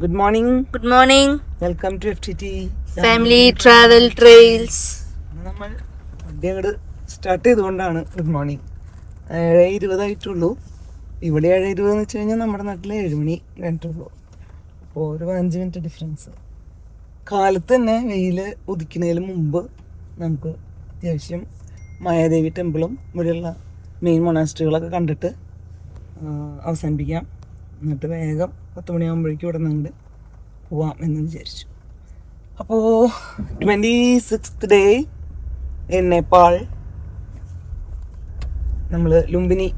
Good morning. Good morning. Welcome to FTT Family Travel Trails. നമ്മൾ വണ്ടി അങ്ങോട്ട് start ചെയ്തുകൊണ്ടാണ് ഗുഡ് മോർണിംഗ്. 7:20 ഇവിടെ 7:20 എന്ന് വെച്ച് കഴിഞ്ഞാൽ നമ്മുടെ നാട്ടിൽ 7 മണി കഴിഞ്ഞിട്ടുള്ളൂ. അപ്പോൾ ഒരു 5 മിനിറ്റ് ഡിഫറൻസ്. കാലത്ത് തന്നെ വെയിൽ ഉദിക്കുന്നതിന് മുമ്പ് നമുക്ക് അത്യാവശ്യം മായാദേവി ടെമ്പിളും ഇവിടെയുള്ള മെയിൻ മൊണാസ്ട്രികളൊക്കെ കണ്ടിട്ട് അവസാനിപ്പിക്കാം. എന്നിട്ട് വേഗം 10 മണിയാകുമ്പോഴേക്കും ഇവിടെ നിന്ന് പോവാം എന്ന് വിചാരിച്ചു. അപ്പോൾ 26th ഡേ ഇൻ നേപ്പാൾ നമ്മൾ ലുംബിനി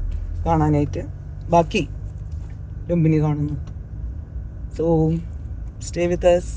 കാണാനായിട്ട് ബാക്കി ലുംബിനി കാണുന്നു. So stay with us.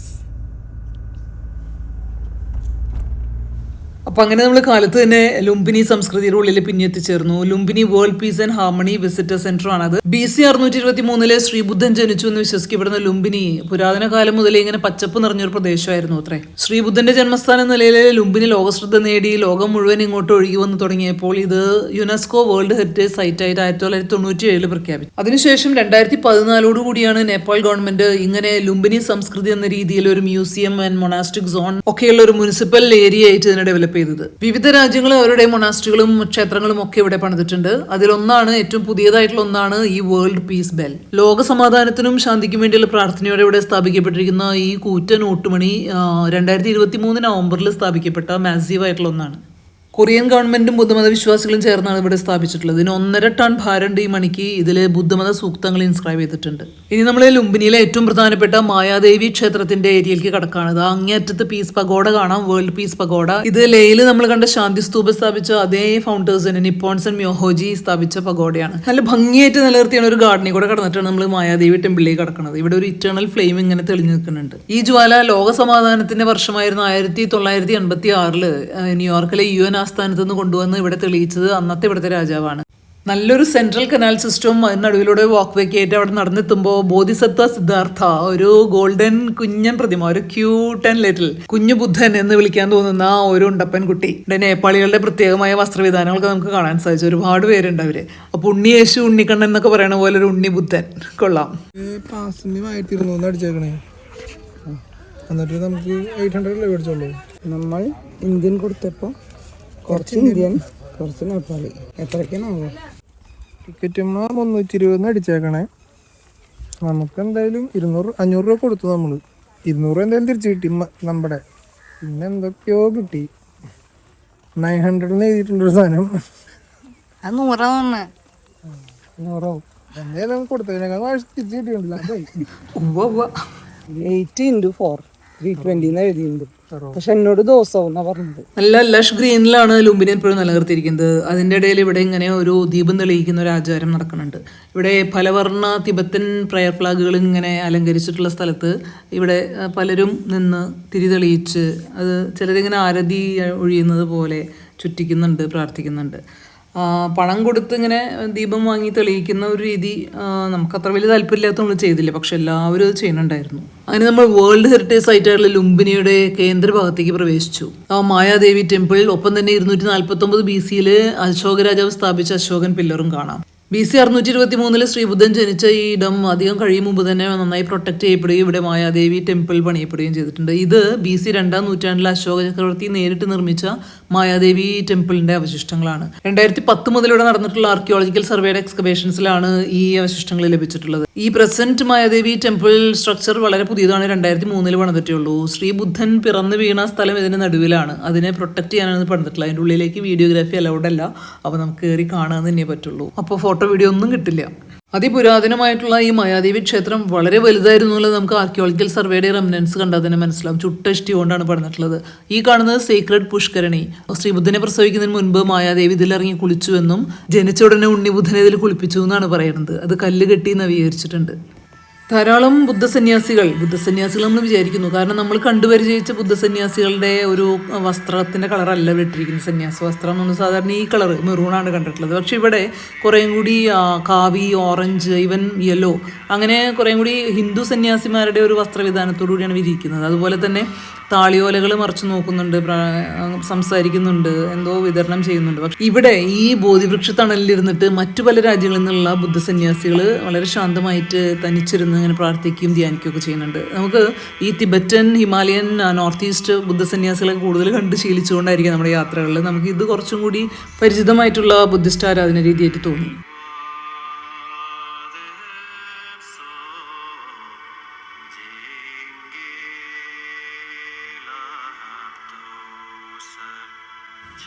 അപ്പോൾ അങ്ങനെ നമ്മൾ കാലത്ത് തന്നെ ലുംബിനി സംസ്കൃതിയുടെ ഉള്ളിൽ പിന്നെ എത്തിച്ചേർന്നു. Lumbini world piece and harmony visitor centre ആണത്. BC 623 ശ്രീബുദ്ധൻ ജനിച്ചു എന്ന് വിശ്വസിക്കപ്പെടുന്ന ലുംബിനി പുരാതന കാലം മുതലേ ഇങ്ങനെ പച്ചപ്പ് നിറഞ്ഞൊരു പ്രദേശമായിരുന്നു അത്രേ. ശ്രീബുദ്ധന്റെ ജന്മസ്ഥാനം നിലയിൽ ലുംബിനി ലോകശ്രദ്ധ നേടി ലോകം മുഴുവൻ ഇങ്ങോട്ട് ഒഴുകി വന്ന് തുടങ്ങിയപ്പോൾ ഇത് യുനെസ്കോ വേൾഡ് ഹെറിറ്റേജ് സൈറ്റ് ആയിട്ട് 1997 പ്രഖ്യാപിച്ചു. അതിനുശേഷം 2014 കൂടിയാണ് നേപ്പാൾ ഗവൺമെന്റ് ഇങ്ങനെ ലുംബിനി സംസ്കൃതി എന്ന രീതിയിൽ ഒരു മ്യൂസിയം ആൻഡ് മൊണാസ്റ്റിക് സോൺ ഒക്കെയുള്ള ഒരു മുനിസിപ്പൽ ഏരിയ ആയിട്ട് ഇതിനെ ഡെവലപ്പ് ചെയ്തത്. വിവിധ രാജ്യങ്ങൾ അവരുടെ മൊണാസ്ട്രികളും ക്ഷേത്രങ്ങളും ഒക്കെ ഇവിടെ പണിതിട്ടുണ്ട്. അതിലൊന്നാണ്, ഏറ്റവും പുതിയതായിട്ടുള്ള ഒന്നാണ് ഈ വേൾഡ് പീസ് ബെൽ. ലോക സമാധാനത്തിനും ശാന്തിക്കും വേണ്ടിയുള്ള പ്രാർത്ഥനയോടെ ഇവിടെ സ്ഥാപിക്കപ്പെട്ടിരിക്കുന്ന ഈ കൂറ്റൻ ഓട്ടുമണി 2023 നവംബറിൽ സ്ഥാപിക്കപ്പെട്ട മാസീവ് ആയിട്ടുള്ള ഒന്നാണ്. കൊറിയൻ ഗവൺമെന്റും ബുദ്ധമത വിശ്വാസികളും ചേർന്നാണ് ഇവിടെ സ്ഥാപിച്ചിട്ടുള്ളത്. ഇതിന് 1.5 ടൺ ഭാരമുണ്ട് ഈ മണിക്ക്. ഇതിൽ ബുദ്ധമത സൂക്തങ്ങൾ ഇൻസ്ക്രൈബ് ചെയ്തിട്ടുണ്ട്. ഇനി നമ്മൾ ലുംബിനിയിലെ ഏറ്റവും പ്രധാനപ്പെട്ട മായാദേവി ക്ഷേത്രത്തിന്റെ ഏരിയയിലേക്ക് കടക്കാണ്. ഇത് അങ്ങേയറ്റത്ത് പീസ് പഗോഡ കാണാം, വേൾഡ് പീസ് പഗോഡ. ഇത് ലേയിൽ നമ്മൾ കണ്ട ശാന്തി സ്തൂപ സ്ഥാപിച്ച അതേ ഫൗണ്ടേഴ്സ് നിപ്പോൺസൺ മ്യോഹോജി സ്ഥാപിച്ച പഗോഡയാണ്. നല്ല ഭംഗിയായിട്ട് നിലനിർത്തിയാണ് ഒരു ഗാർഡനിൽ കൂടെ കടന്നിട്ടാണ് നമ്മൾ മായാദേവി ടെമ്പിളിലേക്ക് കടക്കുന്നത്. ഇവിടെ ഒരു ഇറ്റേണൽ ഫ്ലെയിം ഇങ്ങനെ തെളിഞ്ഞു നിൽക്കുന്നുണ്ട്. ഈ ജ്വാല ലോക സമാധാനത്തിന്റെ വർഷമായിരുന്ന 1986 ന്യൂയോർക്കിലെ UN ആസ്ഥാനത്ത് നിന്ന് കൊണ്ടുവന്ന് ഇവിടെ തെളിയിച്ചത് അന്നത്തെ ഇവിടുത്തെ രാജാവാണ്. നല്ലൊരു സെൻട്രൽ കനാൽ സിസ്റ്റവും നടുവിലൂടെ വാക്ക് വേ ആയിട്ട് അവിടെ നടന്നെത്തുമ്പോൾ ബോധിസത്വ സിദ്ധാർത്ഥ, ഒരു ഗോൾഡൻ കുഞ്ഞൻ പ്രതിമ, ഒരു ക്യൂട്ട് ആൻഡ് ലിറ്റിൽ കുഞ്ഞു ബുദ്ധൻ എന്ന് വിളിക്കാൻ തോന്നുന്ന ഒരു ഉണ്ടപ്പൻ കുട്ടി. ഇവിടെ നേപ്പാളികളുടെ പ്രത്യേകമായ വസ്ത്രവിധാനങ്ങളൊക്കെ നമുക്ക് കാണാൻ സാധിച്ചു. ഒരുപാട് പേരുണ്ട് അവര്. അപ്പൊ ഉണ്ണിയേശു, ഉണ്ണിക്കണ്ണൻ എന്നൊക്കെ പറയണ പോലെ ഒരു ഉണ്ണി ബുദ്ധൻ. കൊള്ളാം. എന്നിട്ട് നമുക്ക് 800 മേടിച്ചോളൂ. നമ്മൾ ഇന്ത്യൻ കൊടുത്തപ്പോൾ കുറച്ച് ഇന്ത്യൻ കുറച്ച് നേപ്പാളി. എത്രയ്ക്കാണാവോ? ടിക്കറ്റ് 320 അടിച്ചേക്കണേ. നമുക്ക് എന്തായാലും 500 രൂപ കൊടുത്തു. നമ്മൾ 200 എന്തായാലും തിരിച്ചു കിട്ടി നമ്മുടെ. പിന്നെ എന്തൊക്കെയോ കിട്ടി. 900 എഴുതിയിട്ടുണ്ടൊരു സാധനം. അത് 100 എന്തായാലും കൊടുത്തതിനേക്കാൾ തിരിച്ചു കിട്ടിയിട്ടില്ല. 8 × 4 320 എഴുതിയിട്ടുണ്ട്. പക്ഷെ എന്നോട് ദിവസവും എന്നാ പറഞ്ഞത്. നല്ല ലഷ് ഗ്രീനിലാണ് ലുംബിനി ഇപ്പോഴും നിലനിർത്തിയിരിക്കുന്നത്. അതിൻ്റെ ഇടയിൽ ഇവിടെ ഇങ്ങനെ ഒരു ദീപം തെളിയിക്കുന്ന ഒരു ആചാരം നടക്കുന്നുണ്ട്. ഇവിടെ പലവർണ്ണ തിബത്തൻ പ്രയർ ഫ്ലാഗുകൾ ഇങ്ങനെ അലങ്കരിച്ചിട്ടുള്ള സ്ഥലത്ത് ഇവിടെ പലരും നിന്ന് തിരി തെളിയിച്ച് അത് ചിലരിങ്ങനെ ആരതി ഒഴിയുന്നത് പോലെ ചുറ്റിക്കുന്നുണ്ട്, പ്രാർത്ഥിക്കുന്നുണ്ട്. പണം കൊടുത്ത് ഇങ്ങനെ ദീപം വാങ്ങി തെളിയിക്കുന്ന ഒരു രീതി നമുക്കത്ര വലിയ താല്പര്യമില്ലാത്തതുകൊണ്ട് ചെയ്തില്ല. പക്ഷെ എല്ലാവരും അത് ചെയ്യുന്നുണ്ടായിരുന്നു. അങ്ങനെ നമ്മൾ വേൾഡ് ഹെറിറ്റേജ് സൈറ്റായിട്ടുള്ള ലുംബിനിയുടെ കേന്ദ്രഭാഗത്തേക്ക് പ്രവേശിച്ചു. മായാദേവി ടെമ്പിൾ, ഒപ്പം തന്നെ 249 BC അശോക രാജാവ് സ്ഥാപിച്ച അശോകൻ പില്ലറും കാണാം. BC 623 ശ്രീബുദ്ധൻ ജനിച്ച ഈ ഇടം അധികം കഴിയും മുമ്പ് തന്നെ നന്നായി പ്രൊട്ടക്ട് ചെയ്യപ്പെടുകയും ഇവിടെ മായാദേവി ടെമ്പിൾ പണിയപ്പെടുകയും ചെയ്തിട്ടുണ്ട്. ഇത് BC 2-ാം നൂറ്റാണ്ടിൽ അശോക ചക്രവർത്തി നേരിട്ട് നിർമ്മിച്ച മായാദേവി ടെമ്പിളിന്റെ അവശിഷ്ടങ്ങളാണ്. 2010 മുതൽ ഇവിടെ നടന്നിട്ടുള്ള ആർക്കിയോളജിക്കൽ സർവേയുടെ എക്സ്കവേഷൻസിലാണ് ഈ അവശിഷ്ടങ്ങൾ ലഭിച്ചിട്ടുള്ളത്. ഈ പ്രസന്റ് മായാദേവി ടെമ്പിൾ സ്ട്രക്ചർ വളരെ പുതിയതാണ്. 2003 പണിതിട്ടേ ഉള്ളൂ. ശ്രീബുദ്ധൻ പിറന്നു വീണ സ്ഥലം ഇതിന്റെ നടുവിലാണ്. അതിനെ പ്രൊട്ടക്ട് ചെയ്യാനാണ് പണിതിട്ടുള്ളത്. അതിൻ്റെ ഉള്ളിലേക്ക് വീഡിയോഗ്രാഫി അലൗഡ് അല്ല. അപ്പോൾ നമുക്ക് കയറി കാണാൻ തന്നെ പറ്റുള്ളൂ. അപ്പോൾ ഫോട്ടോ വീഡിയോ ഒന്നും കിട്ടില്ല. അതിപുരാതനമായിട്ടുള്ള ഈ മായാദേവി ക്ഷേത്രം വളരെ വലുതായിരുന്നു എന്നുള്ളത് നമുക്ക് ആർക്കിയോളജിക്കൽ സർവേയുടെ റെമനൻസ് കണ്ടാൽ തന്നെ മനസ്സിലാവും. ചുട്ടഷ്ടി കൊണ്ടാണ് പണിതിട്ടുള്ളത്. ഈ കാണുന്നത് സേക്രഡ് പുഷ്കരണി. ശ്രീബുദ്ധനെ പ്രസവിക്കുന്നതിന് മുൻപ് മായാദേവി ഇതിലിറങ്ങി കുളിച്ചുവെന്നും ജനിച്ച ഉടനെ ഉണ്ണിബുദ്ധനെ ഇതിൽ കുളിപ്പിച്ചു എന്നാണ് പറയുന്നത്. അത് കല്ല് കെട്ടി നവീകരിച്ചിട്ടുണ്ട്. ധാരാളം ബുദ്ധസന്യാസികൾ നമ്മൾ വിചാരിക്കുന്നു. കാരണം നമ്മൾ കണ്ടുപരിചയിച്ച ബുദ്ധസന്യാസികളുടെ ഒരു വസ്ത്രത്തിൻ്റെ കളറല്ല ഇവിടെ ഇട്ടിരിക്കുന്നത്. സന്യാസ വസ്ത്രം നമ്മൾ സാധാരണ ഈ കളർ മെറൂണാണ് കണ്ടിട്ടുള്ളത്. പക്ഷെ ഇവിടെ കുറേയും കൂടി കാവി, ഓറഞ്ച്, ഈവൻ യെല്ലോ, അങ്ങനെ കുറേയും കൂടി ഹിന്ദു സന്യാസിമാരുടെ ഒരു വസ്ത്രവിധാനത്തോടു കൂടിയാണ് വിരിക്കുന്നത്. അതുപോലെ തന്നെ താളിയോലകൾ മറച്ചു നോക്കുന്നുണ്ട്, സംസാരിക്കുന്നുണ്ട്, എന്തോ വിതരണം ചെയ്യുന്നുണ്ട്. പക്ഷെ ഇവിടെ ഈ ബോധിവൃക്ഷ തണലിലിരുന്നിട്ട് മറ്റു പല രാജ്യങ്ങളിൽ നിന്നുള്ള ബുദ്ധസന്യാസികൾ വളരെ ശാന്തമായിട്ട് തനിച്ചിരുന്ന് ഇങ്ങനെ പ്രാർത്ഥിക്കുകയും ധ്യാനിക്കുകയൊക്കെ ചെയ്യുന്നുണ്ട്. നമുക്ക് ഈ തിബറ്റൻ, ഹിമാലയൻ, നോർത്ത് ഈസ്റ്റ് ബുദ്ധസന്യാസികളെ കൂടുതൽ കണ്ട് ശീലിച്ചുകൊണ്ടായിരിക്കും നമ്മുടെ യാത്രകളിൽ നമുക്ക് ഇത് കുറച്ചും കൂടി പരിചിതമായിട്ടുള്ള ബുദ്ധിസ്റ്റ് ആരാധന രീതിയായിട്ട് തോന്നി.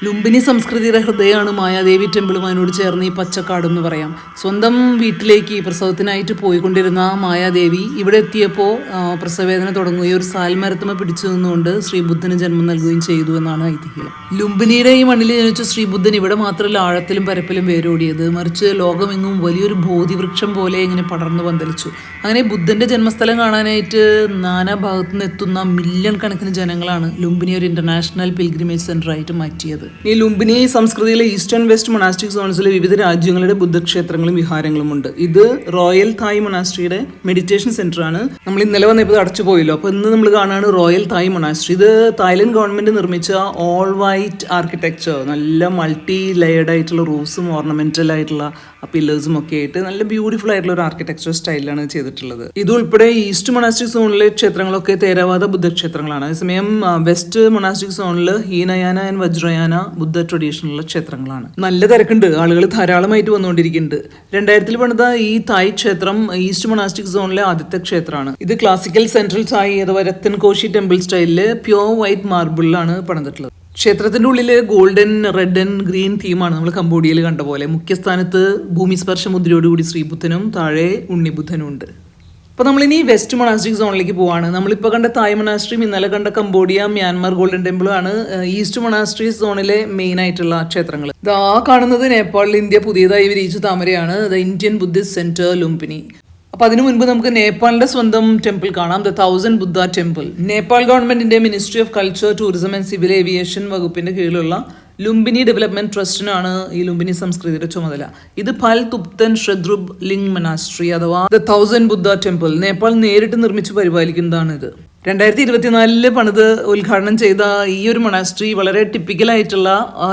ലുംബിനി സംസ്കൃതിയുടെ ഹൃദയമാണ് മായാദേവി ടെമ്പിളും അതിനോട് ചേർന്ന് ഈ പച്ചക്കാട് എന്ന് പറയാം. സ്വന്തം വീട്ടിലേക്ക് പ്രസവത്തിനായിട്ട് പോയിക്കൊണ്ടിരുന്ന മായാദേവി ഇവിടെ എത്തിയപ്പോൾ പ്രസവവേദന തുടങ്ങുകയും ഒരു സാൽമരത്തുമ പിടിച്ചു നിന്നുകൊണ്ട് ശ്രീബുദ്ധന് ജന്മം നൽകുകയും ചെയ്തു എന്നാണ് ഐതിഹ്യം. ലുംബിനിയുടെ ഈ മണ്ണിൽ ജനിച്ച ശ്രീബുദ്ധൻ ഇവിടെ മാത്രമല്ല ആഴത്തിലും പരപ്പിലും വേരോടിയത്, മറിച്ച് ലോകമെങ്ങും വലിയൊരു ബോധിവൃക്ഷം പോലെ ഇങ്ങനെ പടർന്നു പന്തലിച്ചു. അങ്ങനെ ബുദ്ധന്റെ ജന്മസ്ഥലം കാണാനായിട്ട് നാനാഭാഗത്തു നിന്ന് എത്തുന്ന മില്യൺ കണക്കിന് ജനങ്ങളാണ് ലുംബിനി ഒരു ഇന്റർനാഷണൽ പിൽഗ്രിമേജ് സെന്റർ ആയിട്ട് മാറ്റിയത്. ഈ ലുംബിനി സംസ്കൃതിയിലെ ഈസ്റ്റ് ആൻഡ് വെസ്റ്റ് മൊണാസ്റ്റിക് സോൺസിലെ വിവിധ രാജ്യങ്ങളുടെ ബുദ്ധക്ഷേത്രങ്ങളും വിഹാരങ്ങളും ഉണ്ട്. ഇത് റോയൽ തായ് മൊണാസ്ട്രിയുടെ മെഡിറ്റേഷൻ സെന്റർ ആണ്. നമ്മൾ ഇന്നലെ വന്നപ്പോൾ അടച്ചു പോയല്ലോ, അപ്പോൾ ഇന്ന് നമ്മൾ കാണാണ് റോയൽ തായ് മൊണാസ്ട്രി. ഇത് തായ്ലൻഡ് ഗവൺമെന്റ് നിർമ്മിച്ച ഓൾ വൈറ്റ് ആർക്കിടെക്ചർ, നല്ല മൾട്ടി ലെയർഡ് ആയിട്ടുള്ള റൂഫ്സും ഓർണമെന്റൽ ആയിട്ടുള്ള പില്ലേഴ്സും ഒക്കെ ആയിട്ട് നല്ല ബ്യൂട്ടിഫുൾ ആയിട്ടുള്ള ഒരു ആർക്കിടെക്ചർ സ്റ്റൈലാണ് ചെയ്തിട്ടുള്ളത്. ഇതുൾപ്പെടെ ഈസ്റ്റ് മൊണാസ്റ്റിക് സോണിലെ ക്ഷേത്രങ്ങളൊക്കെ തേരവാദ ബുദ്ധക്ഷേത്രങ്ങളാണ്. അതേസമയം വെസ്റ്റ് മൊണാസ്റ്റിക് സോണിൽ ഹീനയാന ആൻഡ് വജ്രയാന ബുദ്ധ ട്രഡീഷണലുള്ള ക്ഷേത്രങ്ങളാണ്. നല്ല തിരക്കുണ്ട്, ആളുകൾ ധാരാളമായിട്ട് വന്നുകൊണ്ടിരിക്കുന്നുണ്ട്. 2000 പണിത ഈ തായ് ക്ഷേത്രം ഈസ്റ്റ് മൊണാസ്റ്റിക് സോണിലെ ആദ്യത്തെ ക്ഷേത്രമാണ്. ഇത് ക്ലാസിക്കൽ സെൻട്രൽ തായ് അഥവാ രത്തൻ കോശി ടെമ്പിൾ സ്റ്റൈലില് പ്യോർ വൈറ്റ് മാർബിളിലാണ് പണിതിട്ടുള്ളത്. ക്ഷേത്രത്തിന്റെ ഉള്ളില് ഗോൾഡൻ, റെഡ് ആൻഡ് ഗ്രീൻ തീമാണ് നമ്മൾ കംബോഡിയയിൽ കണ്ട പോലെ. മുഖ്യസ്ഥാനത്ത് ഭൂമിസ്പർശ മുദ്രയോടുകൂടി ശ്രീബുദ്ധനും താഴെ ഉണ്ണിബുദ്ധനും ഉണ്ട്. അപ്പോൾ നമ്മളിനി വെസ്റ്റ് മൊണാസ്റ്റിക് സോണിലേക്ക് പോവാണ്. നമ്മളിപ്പോൾ കണ്ട തായ് മൊണാസ്ട്രിയും ഇന്നലെ കണ്ട കംബോഡിയ, മ്യാൻമാർ ഗോൾഡൻ ടെമ്പിളും ആണ് ഈസ്റ്റ് മൊണാസ്ട്രി സോണിലെ മെയിൻ ആയിട്ടുള്ള ക്ഷേത്രങ്ങൾ. ഇതാ കാണുന്നത് നേപ്പാളിൽ ഇന്ത്യ പുതിയതായി വിരിയിച്ച താമരയാണ്, the Indian Buddhist centre Lumbini. അപ്പോൾ അതിനു മുൻപ് നമുക്ക് നേപ്പാളിന്റെ സ്വന്തം ടെമ്പിൾ കാണാം, ദ 1000 ബുദ്ധ ടെമ്പിൾ. നേപ്പാൾ ഗവൺമെന്റിന്റെ ministry of culture, tourism and civil aviation വകുപ്പിന്റെ കീഴിലുള്ള ലുംബിനി ഡെവലപ്മെന്റ് ട്രസ്റ്റിനാണ് ഈ ലുംബിനി സംസ്കൃതിയുടെ ചുമതല. ഇത് ഫൽ തുപ്തൻ ഷ്രദ്രുബ് ലിംഗ് മൊനാസ്ട്രി അഥവാ ദ 1000 ബുദ്ധ ടെമ്പിൾ നേപ്പാൾ നേരിട്ട് നിർമ്മിച്ച് പരിപാലിക്കുന്നതാണ്. ഇത് 2024 പണിത് ഉദ്ഘാടനം ചെയ്ത ഈ ഒരു മൊണാസ്ട്രി വളരെ ടിപ്പിക്കലായിട്ടുള്ള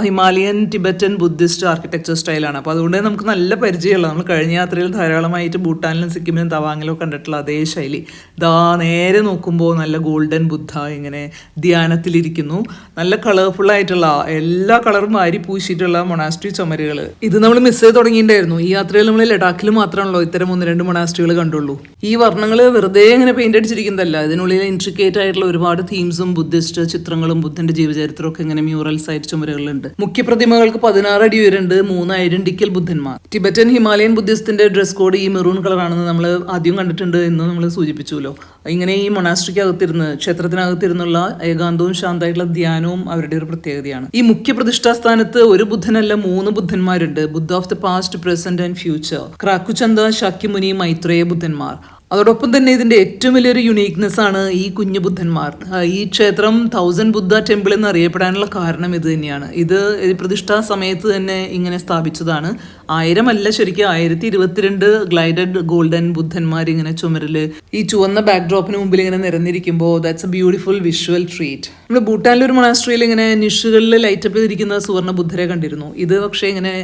ഹിമാലയൻ ടിബറ്റൻ ബുദ്ധിസ്റ്റ് ആർക്കിടെക്ചർ സ്റ്റൈലാണ്. അപ്പോൾ അതുകൊണ്ട് നമുക്ക് നല്ല പരിചയമുള്ള, നമ്മൾ കഴിഞ്ഞ യാത്രയിൽ ധാരാളമായിട്ട് ഭൂട്ടാനിലും സിക്കിമിലും തവാങ്ങിലും കണ്ടിട്ടുള്ള അതേ ശൈലി. ഇതാ നേരെ നോക്കുമ്പോൾ നല്ല ഗോൾഡൻ ബുദ്ധ ഇങ്ങനെ ധ്യാനത്തിലിരിക്കുന്നു. നല്ല കളർഫുള്ളായിട്ടുള്ള എല്ലാ കളറും വാരി പൂശിയിട്ടുള്ള മൊണാസ്ട്രി ചുമരുകൾ. ഇത് നമ്മൾ മിസ് ചെയ്ത് തുടങ്ങിയിട്ടുണ്ടായിരുന്നു. ഈ യാത്രയിൽ നമ്മൾ ലഡാക്കിൽ മാത്രമാണല്ലോ ഇത്തരം 1-2 മൊണാസ്ട്രികൾ കണ്ടുള്ളൂ. ഈ വർണ്ണങ്ങൾ വെറുതെ ഇങ്ങനെ പെയിന്റ് അടിച്ചിരിക്കുന്നതല്ല, ഇതിനുള്ളിൽ ഇൻട്രിക്കേറ്റ് ആയിട്ടുള്ള ഒരുപാട് തീംസും ബുദ്ധിസ്റ്റ് ചിത്രങ്ങളും ബുദ്ധന്റെ ജീവചരിത്രവും ഒക്കെ ഇങ്ങനെ മ്യൂറൽസ് ആയിട്ട് ചുമരുകളിലുണ്ട്. മുഖ്യ പ്രതിമകൾക്ക് 16 അടി ഉയരണ്ട്, 3 ഐഡന്റിക്കൽ ബുദ്ധന്മാർ. ടിബറ്റൻ ഹിമാലയൻ ബുദ്ധിസ്റ്റിന്റെ ഡ്രസ് കോഡ് ഈ മെറൂൺ കളറാണെന്ന് നമ്മൾ ആദ്യം കണ്ടിട്ടുണ്ട് എന്ന് നമ്മൾ സൂചിപ്പിച്ചുല്ലോ. ഇങ്ങനെ ഈ മൊണാസ്ട്രിക്ക് അകത്തിരുന്ന്, ക്ഷേത്രത്തിനകത്തിരുന്നുള്ള ഏകാന്തവും ശാന്തമായിട്ടുള്ള ധ്യാനവും അവരുടെ ഒരു പ്രത്യേകതയാണ്. ഈ മുഖ്യ പ്രതിഷ്ഠാസ്ഥാനത്ത് ഒരു ബുദ്ധനല്ല 3 ബുദ്ധന്മാരുണ്ട്. Buddha of the past, present and future. Krakuchanda, Shakyamuni, Maitreya ബുദ്ധന്മാർ. അതോടൊപ്പം തന്നെ ഇതിന്റെ ഏറ്റവും വലിയൊരു യുണീക്നെസ് ആണ് ഈ കുഞ്ഞു ബുദ്ധന്മാർ. ഈ ക്ഷേത്രം 1000 ബുദ്ധ ടെമ്പിൾ എന്ന് അറിയപ്പെടാനുള്ള കാരണം ഇത് തന്നെയാണ്. ഇത് പ്രതിഷ്ഠാ സമയത്ത് തന്നെ ഇങ്ങനെ സ്ഥാപിച്ചതാണ്. 1000 അല്ല, ശരിക്കും 1022 ഗ്ലൈഡഡ് ഗോൾഡൻ ബുദ്ധന്മാർ ഇങ്ങനെ ചുമരില് ഈ ചുവന്ന ബാക്ക്ഡ്രോപ്പിന് മുമ്പിൽ ഇങ്ങനെ നിരന്നിരിക്കുമ്പോൾ that's a beautiful visual treat. നമ്മൾ ഭൂട്ടാനിലെ ഒരു മൊണാസ്ട്രിയിൽ ഇങ്ങനെ നിഷുകളിൽ ലൈറ്റപ്പ് ചെയ്തിരിക്കുന്ന സുവർണ്ണ ബുദ്ധരെ കണ്ടിരുന്നു. ഇത് പക്ഷേ ഇങ്ങനെ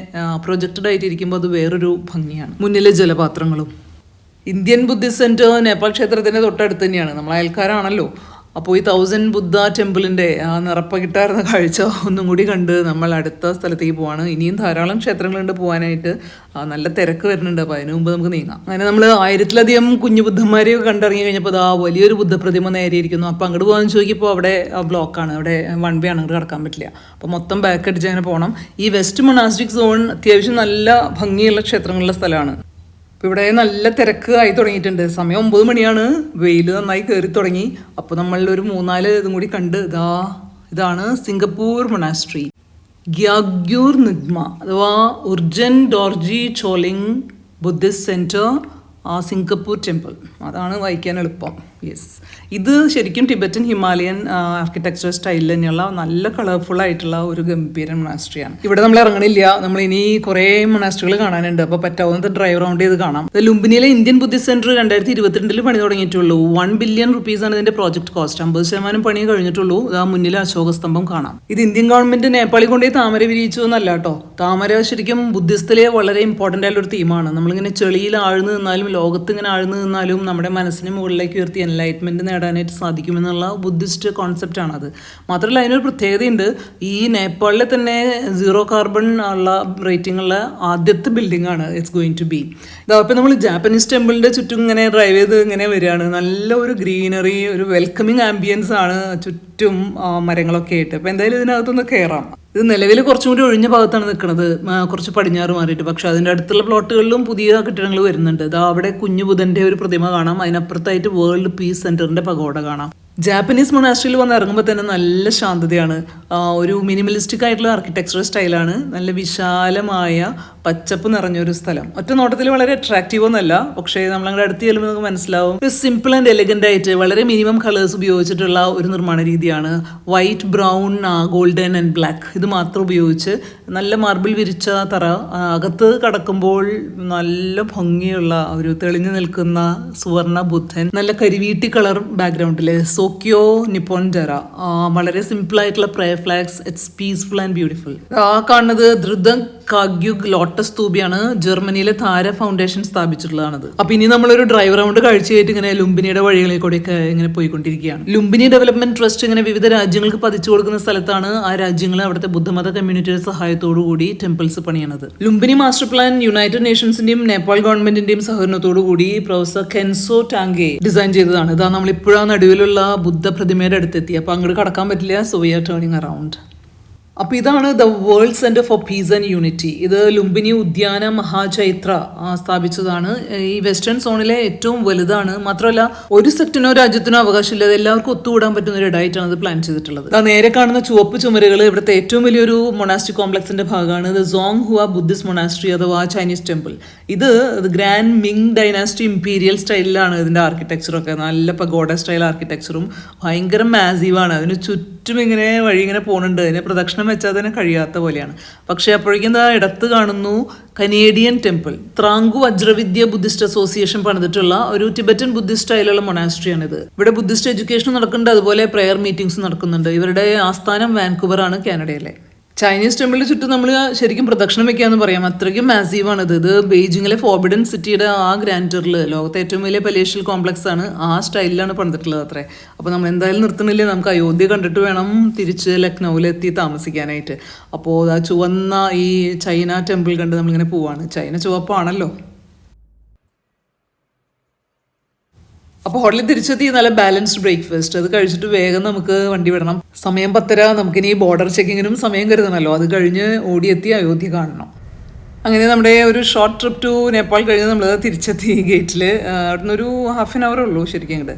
പ്രൊജക്റ്റഡ് ആയിട്ട് ഇരിക്കുമ്പോൾ അത് വേറൊരു ഭംഗിയാണ്. മുന്നിലെ ജലപാത്രങ്ങളും. ഇന്ത്യൻ ബുദ്ധിസ്റ്റ് സെന്റർ നേപ്പാൾ ക്ഷേത്രത്തിന്റെ തൊട്ടടുത്ത് തന്നെയാണ്, നമ്മൾ അയൽക്കാരാണല്ലോ. അപ്പോൾ ഈ 1000 ബുദ്ധ ടെമ്പിളിന്റെ ആ നിറപ്പകിട്ടായിരുന്ന കാഴ്ച ഒന്നും കൂടി കണ്ട് നമ്മൾ അടുത്ത സ്ഥലത്തേക്ക് പോവാണ്. ഇനിയും ധാരാളം ക്ഷേത്രങ്ങളുണ്ട് പോകാനായിട്ട്, നല്ല തിരക്ക് വരുന്നുണ്ട്. അപ്പോൾ അതിന് മുമ്പ് നമുക്ക് നീങ്ങാം. അങ്ങനെ നമ്മൾ 1000-ലധികം കുഞ്ഞു ബുദ്ധന്മാരെയൊക്കെ കണ്ടിറങ്ങി കഴിഞ്ഞപ്പോൾ ആ വലിയൊരു ബുദ്ധപ്രതിമ നേരെയിരിക്കുന്നു. അപ്പോൾ അങ്ങോട്ട് പോകാൻ ചോദിക്കുമ്പോൾ അവിടെ ബ്ലോക്കാണ്, അവിടെ 1 വേ ആണ്, അങ്ങോട്ട് കടക്കാൻ പറ്റില്ല. അപ്പോൾ മൊത്തം ബാക്ക് അടിച്ച് അങ്ങനെ പോകണം. ഈ വെസ്റ്റ് മൊണാസ്റ്റിക് സോൺ അത്യാവശ്യം നല്ല ഭംഗിയുള്ള ക്ഷേത്രങ്ങളുള്ള സ്ഥലമാണ്. അപ്പോൾ ഇവിടെ നല്ല തിരക്ക് ആയി തുടങ്ങിയിട്ടുണ്ട്. സമയം 9 മണിയാണ്, വെയിൽ നന്നായി കയറി തുടങ്ങി. അപ്പോൾ നമ്മൾ ഒരു 3-4 ഇതും കൂടി കണ്ട് ഇതാണ് സിംഗപ്പൂർ മൊണാസ്ട്രി, ഗ്യാഗ്യൂർ നിഗ്മ അഥവാ Urgyen Dorjee Choling Buddhist centre Singapore temple. അതാണ് വായിക്കാൻ എളുപ്പം. യെസ്, ഇത് ശരിക്കും ടിബറ്റൻ ഹിമാലയൻ ആർക്കിടെക്ചർ സ്റ്റൈലിൽ തന്നെയുള്ള നല്ല കളർഫുൾ ആയിട്ടുള്ള ഒരു ഗംഭീര മൊണാസ്ട്രിയാണ്. ഇവിടെ നമ്മൾ ഇറങ്ങണില്ല, നമ്മൾ ഇനി കുറേ മൊണാസ്ട്രികൾ കാണാനുണ്ട്. അപ്പോൾ പറ്റാവുന്നത് ഡ്രൈവ് റൗണ്ട് ചെയ്ത് കാണാം. ലുംബിനിയിലെ ഇന്ത്യൻ ബുദ്ധിസ്റ്റ് സെന്റർ 2022 പണി തുടങ്ങിയിട്ടുള്ളൂ. 1 ബില്യൺ റുപ്പീസാണ് ഇതിന്റെ പ്രോജക്ട് കോസ്റ്റ്. 50% പണി കഴിഞ്ഞിട്ടുള്ളൂ. ആ മുന്നിൽ അശോക സ്തംഭം കാണാം. ഇത് ഇന്ത്യൻ ഗവൺമെന്റ് നേപ്പാളി കൊണ്ടേ താമര വിരിയിച്ചു എന്നല്ല കേട്ടോ. താമര ശരിക്കും ബുദ്ധിസ്റ്റിലെ വളരെ ഇമ്പോർട്ടൻ്റ് ആയിട്ടുള്ള ഒരു തീമാണ്. നമ്മളിങ്ങനെ ചെളിയിൽ ആഴ്ന്നു നിന്നാലും ലോകത്ത് ഇങ്ങനെ ആഴ്ന്നു നിന്നാലും നമ്മുടെ മനസ്സിനെ മുകളിലേക്ക് ഉയർത്തി എൻലൈറ്റ്മെന്റ് നേടാനായിട്ട് സാധിക്കുമെന്നുള്ള ബുദ്ധിസ്റ്റ് കോൺസെപ്റ്റ് ആണത്. മാത്രമല്ല അതിനൊരു പ്രത്യേകതയുണ്ട്. ഈ നേപ്പാളിലെ തന്നെ 0 കാർബൺ ഉള്ള റേറ്റിംഗ് ഉള്ള ആദ്യത്തെ ബിൽഡിംഗ് ആണ് ഇറ്റ്സ് ഗോയിങ് ടു ബി. ഇപ്പം നമ്മൾ ജാപ്പനീസ് ടെമ്പിളിന്റെ ചുറ്റും ഇങ്ങനെ ഡ്രൈവ് ചെയ്ത് ഇങ്ങനെ വരികയാണ്. നല്ല ഒരു ഗ്രീനറി, ഒരു വെൽക്കമിങ് ആംബിയൻസ് ആണ് ചുറ്റും മരങ്ങളൊക്കെ ആയിട്ട്. അപ്പം എന്തായാലും ഇതിനകത്തൊന്ന് കയറാം. ഇത് നിലവിൽ കുറച്ചും കൂടി ഒഴിഞ്ഞ ഭാഗത്താണ് നിൽക്കുന്നത്, കുറച്ച് പടിഞ്ഞാറ് മാറിയിട്ട്. പക്ഷെ അതിൻ്റെ അടുത്തുള്ള പ്ലോട്ടുകളിലും പുതിയ കെട്ടിടങ്ങൾ വരുന്നുണ്ട്. ഇതാ അവിടെ കുഞ്ഞു ബുധൻ്റെ ഒരു പ്രതിമ കാണാം. അതിനപ്പുറത്തായിട്ട് വേൾഡ് പീസ് സെന്ററിന്റെ പഗോഡ കാണാം. ജാപ്പനീസ് മൊണാസ്ട്രിയിൽ വന്ന് ഇറങ്ങുമ്പോൾ തന്നെ നല്ല ശാന്തതയാണ്. ഒരു മിനിമലിസ്റ്റിക് ആയിട്ടുള്ള ആർക്കിടെക്ചർ സ്റ്റൈലാണ്. നല്ല വിശാലമായ പച്ചപ്പ് നിറഞ്ഞൊരു സ്ഥലം. ഒറ്റ നോട്ടത്തിൽ വളരെ അട്രാക്റ്റീവ് ഒന്നല്ല, പക്ഷേ നമ്മളങ്ങനെ അടുത്ത് ചെല്ലുമ്പോൾ നമുക്ക് മനസ്സിലാവും. ഒരു സിമ്പിൾ ആൻഡ് എലഗൻ്റ് ആയിട്ട് വളരെ മിനിമം കളേഴ്സ് ഉപയോഗിച്ചിട്ടുള്ള ഒരു നിർമ്മാണ രീതിയാണ്. White, brown, golden and black ഇത് മാത്രം ഉപയോഗിച്ച് നല്ല മാർബിൾ വിരിച്ച തറ. അകത്ത് കടക്കുമ്പോൾ നല്ല ഭംഗിയുള്ള ഒരു തെളിഞ്ഞു നിൽക്കുന്ന സുവർണ ബുദ്ധൻ, നല്ല കരിവീട്ടി കളർ ബാക്ക്ഗ്രൗണ്ടിൽ സോക്യോ നിപ്പോൺ ജറ, വളരെ സിമ്പിൾ ആയിട്ടുള്ള prayer flags. It's peaceful and beautiful. ആ കാണുന്നത് ധൃതം കാഗ്യുഗ് ലോട്ടസ് തൂബിയാണ്. ജർമ്മനിയിലെ താര ഫൗണ്ടേഷൻ സ്ഥാപിച്ചിട്ടുള്ളതാണത്. അപ്പൊ ഇനി നമ്മളൊരു ഡ്രൈവ് റൗണ്ട് കാഴ്ചയായിട്ട് ഇങ്ങനെ ലുംബിനിയുടെ വഴികളിൽ കൂടെയൊക്കെ ഇങ്ങനെ പോയിക്കൊണ്ടിരിക്കുകയാണ്. ലുംബിനി ഡെവലപ്മെന്റ് ട്രസ്റ്റ് ഇങ്ങനെ വിവിധ രാജ്യങ്ങൾക്ക് പതിച്ചു കൊടുക്കുന്ന സ്ഥലത്താണ് ആ രാജ്യങ്ങൾ അവിടുത്തെ ബുദ്ധമത കമ്മ്യൂണിറ്റിയുടെ സഹായത്തോടു കൂടി ടെമ്പിൾസ് പണിയണത്. ലുംബിനി മാസ്റ്റർ പ്ലാൻ യുണൈറ്റഡ് നേഷൻസിന്റെയും നേപ്പാൾ ഗവൺമെന്റിന്റെയും സഹകരണത്തോടു കൂടി പ്രൊഫസർ കെൻസോ ടാങ്കെ ഡിസൈൻ ചെയ്തതാണ്. ഇതാ നമ്മളിപ്പോഴാ നടുവിലുള്ള ബുദ്ധ പ്രതിമയുടെ അടുത്തെത്തി. അപ്പൊ അങ്ങോട്ട് കടക്കാൻ പറ്റില്ല, so we are turning around. അപ്പോൾ ഇതാണ് the world centre for peace and unity. ഇത് ലുംബിനി ഉദ്യാന മഹാചൈത്ര സ്ഥാപിച്ചതാണ്. ഈ വെസ്റ്റേൺ സോണിലെ ഏറ്റവും വലുതാണ്. മാത്രമല്ല ഒരു സെക്ടിനോ രാജ്യത്തിനോ അവകാശമില്ലാതെ എല്ലാവർക്കും ഒത്തുകൂടാൻ പറ്റുന്ന ഒരു ഇടമായിട്ടാണ് ഇത് പ്ലാൻ ചെയ്തിട്ടുള്ളത്. നേരെ കാണുന്ന ചുവപ്പ് ചുമരുകൾ ഇവിടുത്തെ ഏറ്റവും വലിയൊരു മൊണാസ്ട്രി കോംപ്ലക്സിന്റെ ഭാഗമാണ്. ഇത് സോങ് ഹുവ ബുദ്ധിസ്റ്റ് മൊണാസ്ട്രി അഥവാ ചൈനീസ് ടെമ്പിൾ. ഇത് ഗ്രാൻഡ് മിങ് ഡൈനാസ്റ്റി ഇമ്പീരിയൽ സ്റ്റൈലിലാണ് ഇതിന്റെ ആർക്കിടെക്ചറൊക്കെ. നല്ല പഗോഡ സ്റ്റൈൽ ആർക്കിടെക്ചറും ഭയങ്കര മാസീവാണ്. അതിന് ചുറ്റും ഇങ്ങനെ വഴി ഇങ്ങനെ പോകുന്നുണ്ട്. അതിനെ പ്രദക്ഷിണം വെച്ചാൽ തന്നെ കഴിയാത്ത പോലെയാണ്. പക്ഷേ അപ്പോഴേക്കും എന്താ ഇടത്ത് കാണുന്നു കനേഡിയൻ ടെമ്പിൾ. ത്രാങ്കു വജ്രവിദ്യ ബുദ്ധിസ്റ്റ് അസോസിയേഷൻ പണിതിട്ടുള്ള ഒരു ടിബറ്റൻ ബുദ്ധിസ്റ്റ് സ്റ്റൈലുള്ള മൊണാസ്ട്രിയാണിത്. ഇവിടെ ബുദ്ധിസ്റ്റ് എഡ്യൂക്കേഷൻ നടക്കുന്നുണ്ട്, അതുപോലെ പ്രെയർ മീറ്റിംഗ്സ് നടക്കുന്നുണ്ട്. ഇവരുടെ ആസ്ഥാനം വാൻകൂവർ ആണ്, കാനഡയിലെ. ചൈനീസ് ടെമ്പിളിന് ചുറ്റും നമ്മൾ ശരിക്കും പ്രദക്ഷിണം വെക്കാന്ന് പറയാം, അത്രയ്ക്കും മാസീവാണിത്. ഇത് ബെയ്ജിങ്ങിലെ ഫോർബിഡൻ സിറ്റിയുടെ ആ ഗ്രാൻഡറിൽ ലോകത്തെ ഏറ്റവും വലിയ പലേഷ്യൽ കോംപ്ലക്സ് ആണ്. ആ സ്റ്റൈലിലാണ് പണിതിട്ടുള്ളത് അത്രേ. അപ്പോൾ നമ്മൾ എന്തായാലും നിർത്തുന്നില്ലേ, നമുക്ക് അയോധ്യ കണ്ടിട്ട് വേണം തിരിച്ച് ലക്നൗവിലെത്തി താമസിക്കാനായിട്ട്. അപ്പോൾ ആ ചുവന്ന ഈ ചൈന ടെമ്പിൾ കണ്ട് നമ്മളിങ്ങനെ പോവാണ്. ചൈന ചുവപ്പാണല്ലോ. അപ്പോൾ ഹോട്ടലിൽ തിരിച്ചെത്തി നല്ല ബാലൻസ്ഡ് ബ്രേക്ക്ഫാസ്റ്റ് അത് കഴിച്ചിട്ട് വേഗം നമുക്ക് വണ്ടി വിടണം. സമയം 10:30. നമുക്കിനി ബോർഡർ ചെക്കിങ്ങിനും സമയം കരുതണമല്ലോ. അത് കഴിഞ്ഞ് ഓടിയെത്തി അയോധ്യ കാണണം. അങ്ങനെ നമ്മുടെ ഒരു ഷോർട്ട് ട്രിപ്പ് ടു നേപ്പാൾ കഴിഞ്ഞ് നമ്മൾ തിരിച്ചെത്തി ഗേറ്റിൽ. അവിടെ നിന്നൊരു ഹാഫ് ആൻ അവർ ഉള്ളൂ ശരിക്കും ഇങ്ങോട്ട്.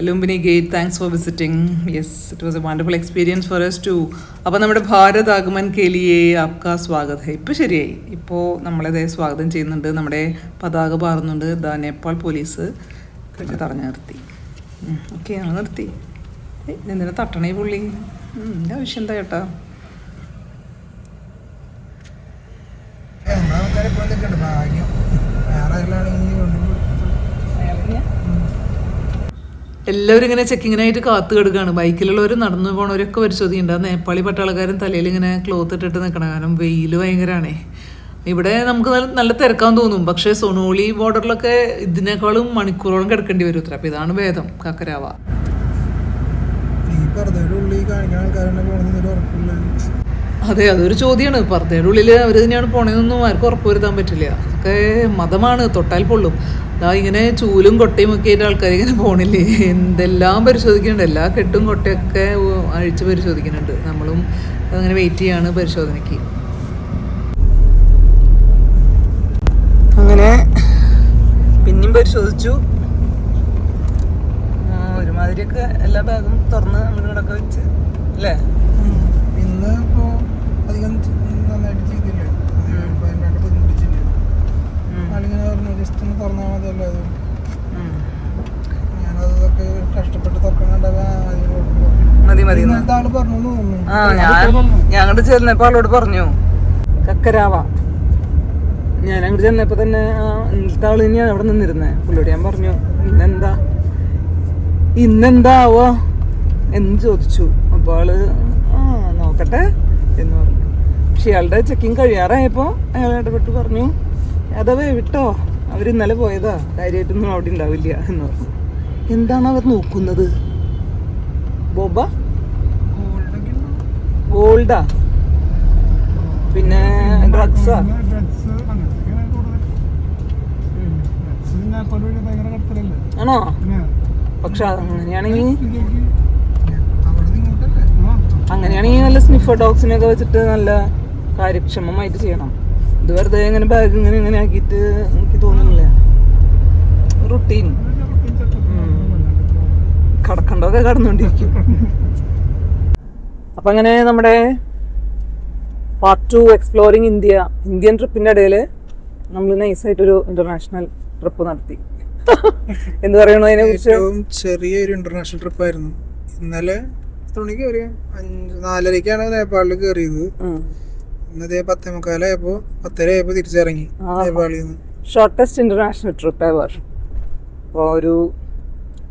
Lumbini gate, thanks for visiting. Yes, it was a wonderful experience for us too. അപ്പോൾ നമ്മുടെ ഭാരത് ആഗമൻ കേലിയെ ആപ്കാ സ്വാഗത് ഹൈ. ഇപ്പോൾ ശരിയായി. ഇപ്പോൾ നമ്മളതേ സ്വാഗതം ചെയ്യുന്നുണ്ട്. നമ്മുടെ പതാക പാറുന്നുണ്ട്. നേപ്പാൾ പോലീസ് തടഞ്ഞു നിർത്തി. ഓക്കെ, ഞങ്ങൾ നിർത്തി. എന്തിനാ തട്ടണേ പുള്ളി? എൻ്റെ ആവശ്യം എന്താ ചേട്ടാ? എല്ലാവരും ഇങ്ങനെ ചെക്കിങ്ങിനായിട്ട് കാത്തു കിടക്കുകയാണ്. ബൈക്കിലുള്ളവർ നടന്നു പോണവരൊക്കെ പരിശോധിക്കുന്നുണ്ട്. നേപ്പാളി പട്ടാളക്കാരൻ തലയിൽ ഇങ്ങനെ ക്ലോത്ത് ഇട്ടിട്ട് നിൽക്കണം, കാരണം വെയിൽ ഭയങ്കരമാണേ. ഇവിടെ നമുക്ക് നല്ല തിരക്കാൻ തോന്നും, പക്ഷേ സൊണോളി ബോർഡറിലൊക്കെ ഇതിനേക്കാളും മണിക്കൂറോളം കിടക്കേണ്ടി വരും അത്ര. അപ്പം ഇതാണ് ഭേദം, കാക്കരാവ. അതെ, അതൊരു ചോദ്യമാണ്. പർദ്ദയുടെ ഉള്ളിൽ അവർ തന്നെയാണ് പോണതെന്നൊന്നും ആർക്കും ഉറപ്പ് വരുത്താൻ പറ്റില്ല. അതൊക്കെ മതമാണ്, തൊട്ടാൽ പൊള്ളും. അതാ ഇങ്ങനെ ചൂലും കൊട്ടയും ഒക്കെ ആയിട്ട് ആൾക്കാർ ഇങ്ങനെ പോണില്ലേ, എന്തെല്ലാം പരിശോധിക്കുന്നുണ്ട്. എല്ലാ കെട്ടും കൊട്ടയൊക്കെ അഴിച്ച് പരിശോധിക്കുന്നുണ്ട്. നമ്മളും അങ്ങനെ വെയിറ്റ് ചെയ്യാണ് പരിശോധനയ്ക്ക്. അങ്ങനെ പിന്നെയും പരിശോധിച്ചു. ഒരുമാതിരിയൊക്കെ എല്ലാ ബാഗും തുറന്ന് നമ്മളിവിടൊക്കെ വെച്ച് അല്ലേ. ഇന്ന് ഇപ്പോൾ അധികം നന്നായിട്ട് ചെയ്തില്ലേ, ബുദ്ധിമുട്ടിച്ചില്ലേ. ആളിങ്ങനെ പറഞ്ഞു ജസ്റ്റ് ഒന്ന് തുറന്നാൽ മതിയല്ലോ. അത് ഞാനതൊക്കെ ആള് പറഞ്ഞു തോന്നുന്നു. ആ ഞാൻ അങ്ങോട്ട് ചെന്നപ്പോ ആളോട് പറഞ്ഞു കക്കരാവ. ഞാൻ അങ്ങോട്ട് ചെന്നപ്പോ തന്നെ ഇന്നത്തെ ആള് തന്നെയാണ് അവിടെ നിന്നിരുന്നേ. പുള്ളിയോട് ഞാൻ പറഞ്ഞു ഇന്നെന്താവോ എന്ന് ചോദിച്ചു. അപ്പൊ ആള് നോക്കട്ടെ എന്ന് പറഞ്ഞു. പക്ഷെ ഇയാളുടെ ചെക്കിങ് കഴിയാറായപ്പോ അയാൾ ഇടപെട്ട് പറഞ്ഞു അതവേ വിട്ടോ, അവർ ഇന്നലെ പോയതാ, കാര്യമായിട്ടൊന്നും അവിടെ ഉണ്ടാവില്ല എന്ന് പറഞ്ഞു. എന്താണ് അവർ നോക്കുന്നത്? ബോബ ഗോൾഡാ, പിന്നെ ഡ്രഗ്സാ. ആണോ? പക്ഷെ അങ്ങനെയാണെങ്കിൽ നല്ല സ്നിഫർ ഡോഗ്സിനൊക്കെ വെച്ചിട്ട് നല്ല കാര്യക്ഷമമായിട്ട് ചെയ്യണം. ഇത് വെറുതെ ഇങ്ങനെ ബാഗ് ഇങ്ങനെ ആക്കിയിട്ട് എനിക്ക് തോന്നുന്നില്ല. റുട്ടീൻ കടക്കണ്ടൊക്കെ കടന്നുകൊണ്ടിരിക്കും. അപ്പം അങ്ങനെ നമ്മുടെ പാർട്ട് 2 എക്സ്പ്ലോറിങ് ഇന്ത്യൻ ട്രിപ്പിൻ്റെ ഇടയിൽ നമ്മൾ നൈസായിട്ടൊരു ഇന്റർനാഷണൽ ട്രിപ്പ് നടത്തി. എന്ത് പറയണോ അതിനെ കുറിച്ച്? ഏറ്റവും ചെറിയൊരു ഇന്റർനാഷണൽ ട്രിപ്പായിരുന്നു. ഇന്നലെ 4:30ക്കാണ് നേപ്പാളിൽ കയറിയത്. ഇന്നതേ 10:45 10:30 തിരിച്ചിറങ്ങി നേപ്പാളിൽ നിന്ന്. Shortest international trip ever. അപ്പോൾ ഒരു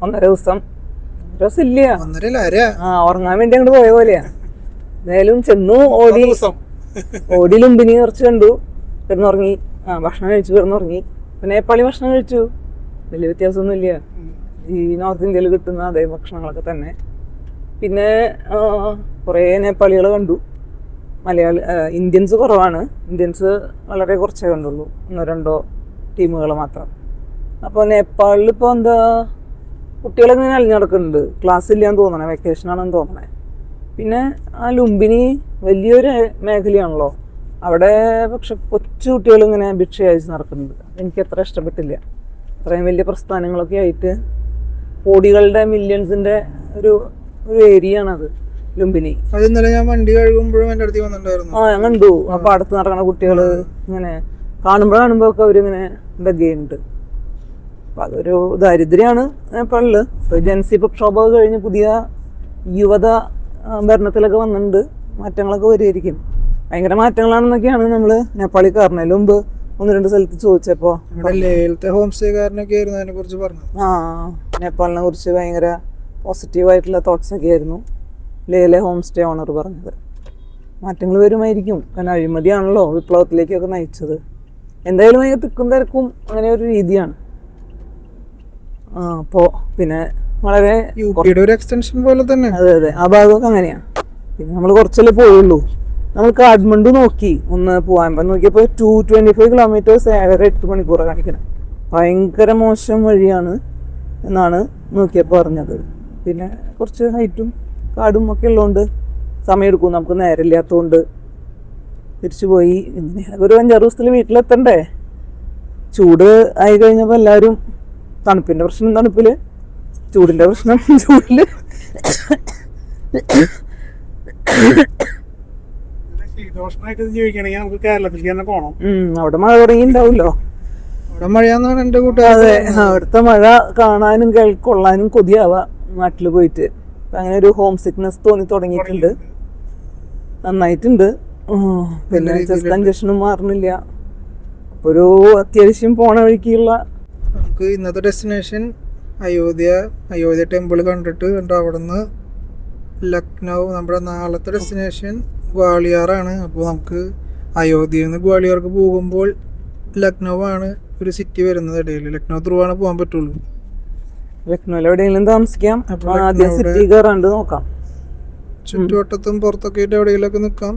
1.5 ദിവസം ഇല്ല, 1.5 ഉറങ്ങാൻ വേണ്ടി അങ്ങോട്ട് പോയ പോലെയാ. എന്തായാലും ചെന്നു, ഓടി ലുംബിനി കുറച്ച് കണ്ടു, കിടന്നുറങ്ങി. ഭക്ഷണം കഴിച്ചു, കിടന്നുറങ്ങി. പിന്നെ നേപ്പാളി ഭക്ഷണം കഴിച്ചു. വലിയ വ്യത്യാസമൊന്നുമില്ല, ഈ നോർത്ത് ഇന്ത്യയിൽ കിട്ടുന്ന അതേ ഭക്ഷണങ്ങളൊക്കെ തന്നെ. പിന്നെ കുറേ നേപ്പാളികളെ കണ്ടു. ഇന്ത്യൻസ് കുറവാണ്. ഇന്ത്യൻസ് വളരെ കുറച്ചേ കണ്ടുള്ളൂ, 1-2 ടീമുകൾ മാത്രം. അപ്പോൾ നേപ്പാളിൽ ഇപ്പോൾ എന്താ കുട്ടികളൊക്കെ ഇങ്ങനെ അലിഞ്ഞു നടക്കുന്നുണ്ട്. ക്ലാസ് ഇല്ലാന്ന് തോന്നണേ, വെക്കേഷനാണെന്ന് തോന്നണേ. പിന്നെ ആ ലുംബിനി വലിയൊരു മേഖലയാണല്ലോ അവിടെ. പക്ഷെ കൊച്ചു കുട്ടികളിങ്ങനെ ഭിക്ഷ അയച്ച് നടക്കുന്നുണ്ട്. എനിക്ക് അത്ര ഇഷ്ടപ്പെട്ടില്ല. അത്രയും വലിയ പ്രസ്ഥാനങ്ങളൊക്കെ ആയിട്ട് കോടികളുടെ മില്യൺസിൻ്റെ ഒരു ഏരിയ ആണത് ലുംബിനി. അത് ഇന്നലെ ഞാൻ വണ്ടി കഴുകുമ്പോഴും എൻ്റെ അടുത്ത് വന്നിട്ടുണ്ടായിരുന്നു. ഞാൻ കണ്ടു. അപ്പോൾ അടുത്ത് നടക്കുന്ന കുട്ടികൾ ഇങ്ങനെ കാണുമ്പോൾ ഒക്കെ അവരിങ്ങനെ ബഗ്ഗുന്നുണ്ട്. അപ്പം അതൊരു ദാരിദ്ര്യമാണ് നേപ്പാളിൽ. ജൻസി പ്രക്ഷോഭം കഴിഞ്ഞ് പുതിയ യുവത ഭരണത്തിലൊക്കെ വന്നിട്ടുണ്ട്. മാറ്റങ്ങളൊക്കെ വരുമായിരിക്കും. ഭയങ്കര മാറ്റങ്ങളാണെന്നൊക്കെയാണ് നമ്മൾ നേപ്പാളിൽ കയറുന്നതിന് മുമ്പ് 1-2 സ്ഥലത്ത് ചോദിച്ചപ്പോൾ. ഹോം സ്റ്റേക്കാരനൊക്കെ ആയിരുന്നു അതിനെ കുറിച്ച് പറഞ്ഞത്. നേപ്പാളിനെ കുറിച്ച് ഭയങ്കര പോസിറ്റീവായിട്ടുള്ള തോട്ട്സൊക്കെ ആയിരുന്നു ലേയിലെ ഹോം സ്റ്റേ ഓണർ പറഞ്ഞത്. മാറ്റങ്ങൾ വരുമായിരിക്കും, കാരണം അഴിമതിയാണല്ലോ വിപ്ലവത്തിലേക്കൊക്കെ നയിച്ചത്. എന്തായാലും ഭയങ്കര തിക്കും തിരക്കും അങ്ങനെ ഒരു രീതിയാണ്. അപ്പോൾ പിന്നെ വളരെ ഒരു എക്സ്റ്റൻഷൻ പോലെ തന്നെ. അതെ, ആ ഭാഗമൊക്കെ അങ്ങനെയാണ്. പിന്നെ നമ്മൾ കുറച്ചല്ലേ പോയുള്ളൂ. നമ്മൾ കാഠ്മണ്ഡു നോക്കി ഒന്ന് പോകാൻ നോക്കിയപ്പോൾ 225 കിലോമീറ്റേഴ്സ് 7-8 മണിക്കൂറാണ് കാണിക്കണം. ഭയങ്കര മോശം വഴിയാണ് എന്നാണ് നോക്കിയപ്പോൾ പറഞ്ഞത്. പിന്നെ കുറച്ച് ഹൈറ്റും കാടും ഒക്കെ ഉള്ളതുകൊണ്ട് സമയമെടുക്കും, നമുക്ക് നേരമില്ലാത്തതുകൊണ്ട് തിരിച്ചു പോയി. ഇങ്ങനെ ഒരു 5-6 ദിവസത്തിൽ വീട്ടിലെത്തണ്ടേ. ചൂട് ആയി കഴിഞ്ഞപ്പോൾ എല്ലാവരും തണുപ്പിൻ്റെ പ്രശ്നം തണുപ്പിൽ, ചൂടിൻ്റെ പ്രശ്നം ചൂടിൽ. അവിടെ മഴ തുടങ്ങിയിട്ടുണ്ടാവുമല്ലോ. അവിടെ മഴയാന്നാണ് എൻ്റെ കൂട്ടുകാർ. അതെ, അവിടുത്തെ മഴ കാണാനും കൊള്ളാനും കൊതിയാവാ നാട്ടിൽ പോയിട്ട്. അങ്ങനെ ഒരു ഹോം സിക്നെസ് തോന്നി തുടങ്ങിയിട്ടുണ്ട്. നന്നായിട്ടുണ്ട്. പിന്നെ ചെസ്റ്റ് കൺജഷനും മാറുന്നില്ല. അപ്പോൾ ഒരു അത്യാവശ്യം പോണ വഴിക്കുള്ള നമുക്ക് ഇന്നത്തെ ഡെസ്റ്റിനേഷൻ അയോധ്യ ടെമ്പിൾ കണ്ടിട്ട് അവിടെ നിന്ന് ലക്നൗ. നമ്മുടെ നാളത്തെ ഡെസ്റ്റിനേഷൻ ഗ്വാളിയാറാണ്. അപ്പോൾ നമുക്ക് അയോധ്യയിൽ നിന്ന് ഗ്വാളിയാർക്ക് പോകുമ്പോൾ ലക്നൗ ആണ് ഒരു സിറ്റി വരുന്നത്. ഇടയിൽ ലക്നൗ ത്രൂ ആണ് പോകാൻ പറ്റുള്ളൂ. ലക്നൗവിൽ എവിടെയെങ്കിലും താമസിക്കാം. ആദ്യം സിറ്റി കയറാണ്ട് നോക്കാം. ചുറ്റുവട്ടത്തും പുറത്തൊക്കെ ആയിട്ട് എവിടെയെങ്കിലൊക്കെ നിൽക്കാം.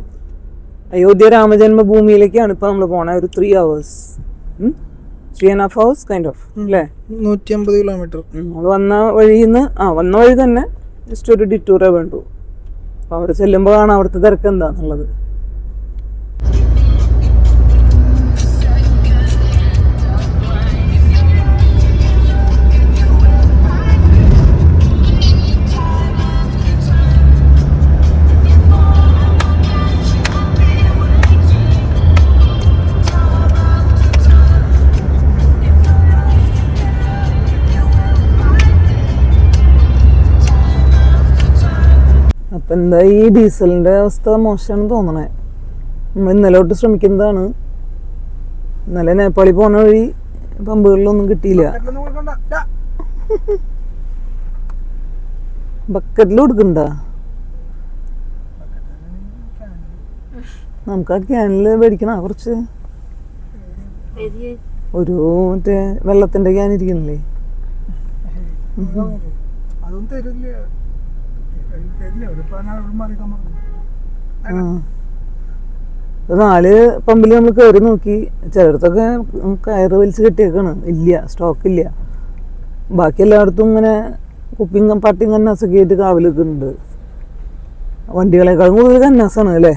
അയോധ്യ രാമജന്മഭൂമിയിലേക്കാണ് ഇപ്പൊ നമ്മൾ പോണ. ഒരു 3 hours 3.5 hours കൈൻഡ് ഓഫ് അല്ലേ. 150 കിലോമീറ്റർ. നമ്മൾ വന്ന വഴി തന്നെ ജസ്റ്റ് ഒരു ഡിറ്റൂറേ വേണ്ടു. അപ്പൊ അവിടെ ചെല്ലുമ്പോൾ കാണാം അവിടുത്തെ തിരക്ക് എന്താന്നുള്ളത്. എന്താ ഈ ഡീസലിന്റെ അവസ്ഥ മോശമാണെന്ന് തോന്നണേ. നമ്മൾ ഇന്നലെ തൊട്ട് ശ്രമിക്കുന്നതാണ്. ഇന്നലെ നേപ്പാളിൽ പോണ വഴി പമ്പുകളിലൊന്നും കിട്ടിയില്ല. ബക്കറ്റിൽ കൊടുക്കണ്ട, നമുക്ക് ആ ക്യാനില് മേടിക്കണ കുറച്ച്. ഒരു മറ്റേ വെള്ളത്തിന്റെ ക്യാൻ ഇരിക്കണില്ലേ? അതൊന്നും തരില്ല. ആ 4 പമ്പിൽ നമ്മൾ കയറി നോക്കി. ചിലയിടത്തൊക്കെ കയറ് വലിച്ച് കെട്ടിയേക്കാണ്, ഇല്ല, സ്റ്റോക്ക് ഇല്ല. ബാക്കി എല്ലായിടത്തും ഇങ്ങനെ കുപ്പിയും പട്ടിയും കന്നാസൊക്കെ ആയിട്ട് കാവൽ നിൽക്കുന്നുണ്ട്. വണ്ടികളെക്കാളും കൂടുതൽ കന്നാസാണ് അല്ലേ?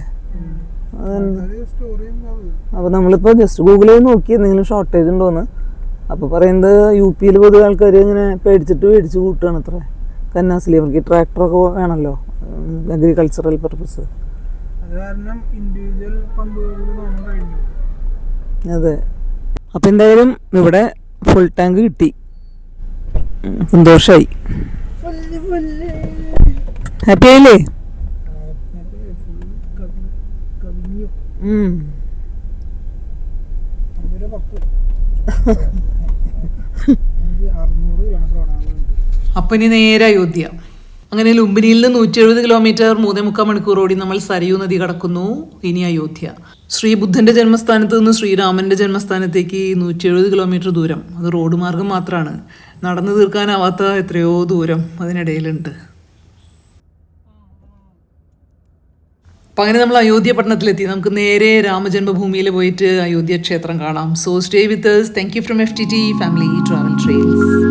അപ്പൊ നമ്മളിപ്പോ ജസ്റ്റ് ഗൂഗിളിൽ നോക്കി എന്തെങ്കിലും ഷോർട്ടേജ് ഉണ്ടോന്ന്. അപ്പൊ പറയുന്നത് UP പൊതുവെ ആൾക്കാർ ഇങ്ങനെ മേടിച്ച് കൂട്ടുകയാണ് അത്ര കന്നാസിൽ. അവർക്ക് ട്രാക്ടറൊക്കെ വേണമല്ലോ, അഗ്രികൾച്ചറൽ പർപ്പസ്. അതെ. അപ്പൊ എന്തായാലും ഇവിടെ ഫുൾ ടാങ്ക് കിട്ടി, സന്തോഷായി. ഹാപ്പി ആയില്ലേ? അപ്പം ഇനി നേരെ അയോധ്യ. അങ്ങനെ ലുംബിനിയിൽ നിന്ന് 170 കിലോമീറ്റർ 3.25 മണിക്കൂർ ഓടി നമ്മൾ സരയൂ നദി കടക്കുന്നു. ഇനി അയോധ്യ. ശ്രീബുദ്ധന്റെ ജന്മസ്ഥാനത്ത് നിന്ന് ശ്രീരാമന്റെ ജന്മസ്ഥാനത്തേക്ക് 170 കിലോമീറ്റർ ദൂരം. അത് റോഡ് മാർഗം മാത്രമാണ്, നടന്നു തീർക്കാനാവാത്ത എത്രയോ ദൂരം അതിനിടയിലുണ്ട്. അപ്പം അങ്ങനെ നമ്മൾ അയോധ്യ പട്ടണത്തിലെത്തി. നമുക്ക് നേരെ രാമജന്മഭൂമിയിൽ പോയിട്ട് അയോധ്യ ക്ഷേത്രം കാണാം. So stay with us. Thank you from FTT family travel trails.